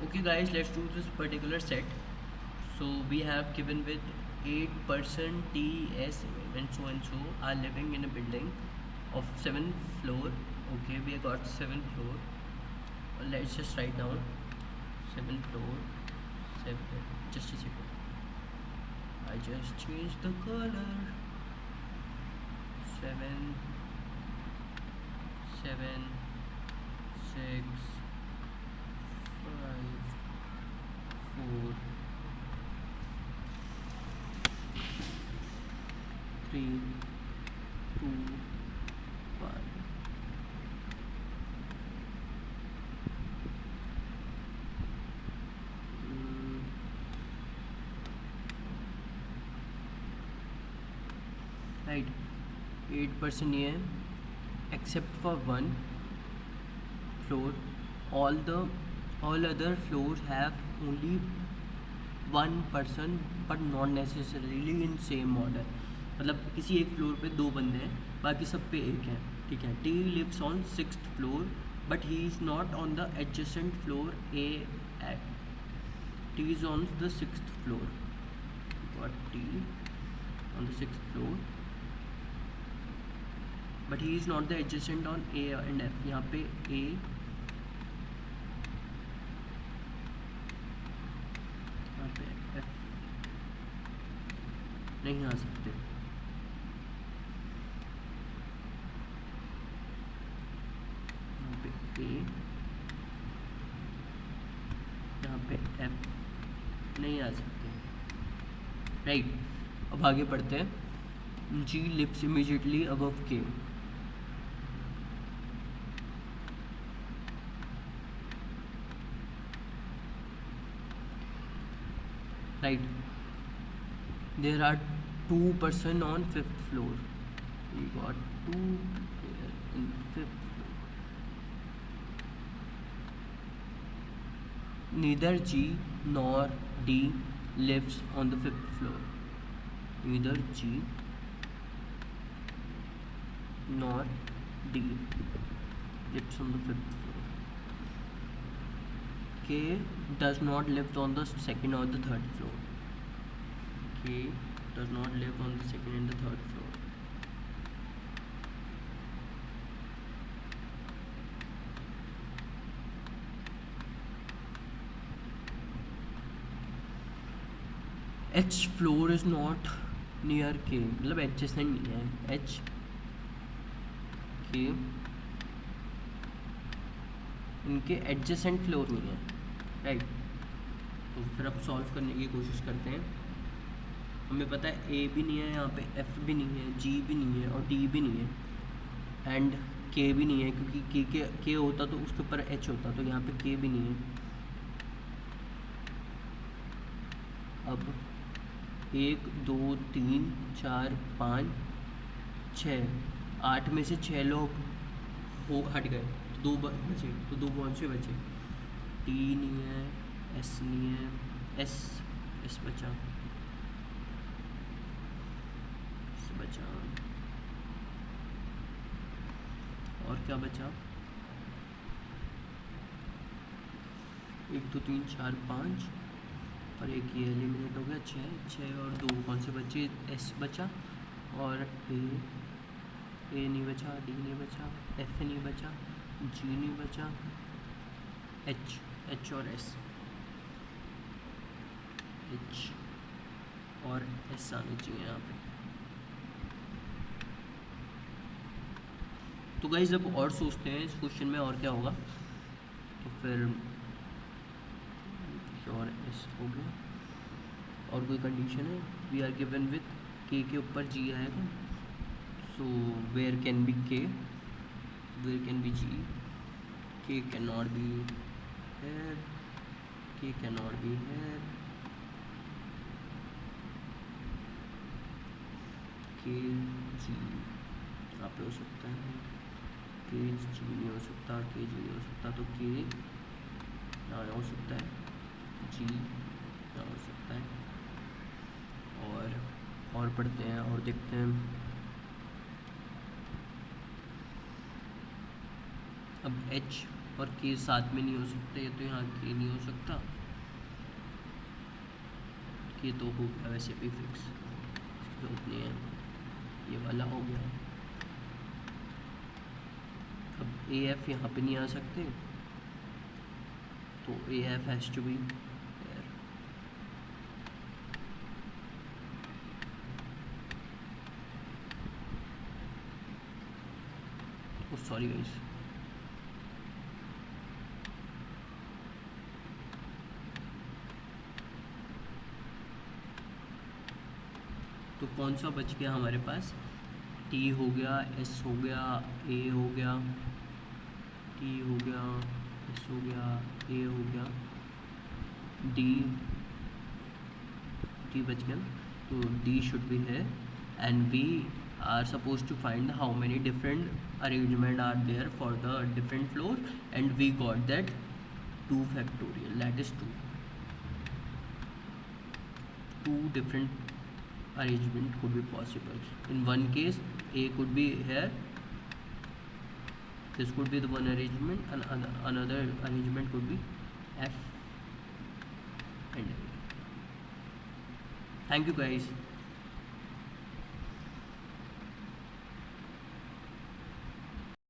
Okay guys, let's do this particular set. So we have given with 8% TS and so are living in a building of 7th floor. Okay, we have got 7th floor. Let's just write down 7th floor. 7. Just a second. I just changed the color. 7, 7, 6, 5, 4, 3, 2, 1. Right, 8% here except for one floor. All other floors have only one person but not necessarily in same order. मतलब किसी एक floor पे 2 बंदे हैं, बाकी सब पे एक है. ठीक है. T lives on 6th floor but he is not on the adjacent floor A eight. T is on the 6th floor. Got T on the 6th floor but he is not the adjacent on A and F. यहाँ पे A, यहाँ पे F नहीं आ सकते. यहाँ पे A, यहाँ पे F नहीं आ सकते. राइट. अब आगे पढ़ते हैं. G lives immediately above K. Right. There are 2 person on 5th floor. We got 2 here in 5th floor. Neither G nor D lives on the 5th floor. Neither G nor D lives on the 5th floor. K does not live on the 2nd or the 3rd floor. K does not live on the 2nd and the 3rd floor. H floor is not near K. मतलब adjacent नहीं है. H K इनके adjacent floor नहीं है. Right. तो फिर अब solve करने की कोशिश करते हैं. हमें पता है A भी नहीं है, यहाँ पे F भी नहीं है, G भी नहीं है और D भी नहीं है एंड K भी नहीं है, क्योंकि K होता तो उसके ऊपर H होता, तो यहाँ पे K भी नहीं है. अब 1 2 3 4 5 6 8 में से 6 लोग वो हट गए, तो 2 बचे. तो 2 कौन से बचे? T नहीं है, S नहीं है, S बचा, S बचा. और क्या बचा? 1 2 3 4 5 और एक ये एलिमिनेट हो गया. 6 और 2 कौन से बचे? S बचा और A नहीं बचा, D नहीं बचा, F नहीं बचा, G नहीं बचा, H और S. H और S आने चाहिए यहाँ पे. तो गाइस जब और सोचते हैं इस क्वेश्चन में और क्या होगा, तो फिर और S हो गया. और कोई कंडीशन है? We are given with K के ऊपर G आएगा. So where can be K? Where can be G? K cannot be here. K cannot be here. K G यहाँ पे हो सकता है. K G नहीं हो सकता, K G नहीं हो सकता, तो K यहाँ हो सकता है, G यहाँ हो सकता है. और पढ़ते हैं और देखते हैं. अब H और के साथ में नहीं हो सकते, तो यहाँ के नहीं हो सकता, के तो हो गया वैसे भी फिक्स, जरूरत नहीं है, ये वाला हो गया। अब ए एफ यहाँ पे नहीं आ सकते, तो A F has to be here। Oh sorry guys, तो कौन सा बच गया हमारे पास, टी हो गया, एस हो गया, ए हो गया, टी हो गया, एस हो गया, ए हो गया, डी, टी बच गया, तो डी शुड बी है, and we are supposed to find how many different arrangement are there for the different floor, and we got that 2 factorial, that is 2 different arrangement could be possible. In one case A could be here, this could be the one arrangement, and another arrangement could be F and A. Thank you guys.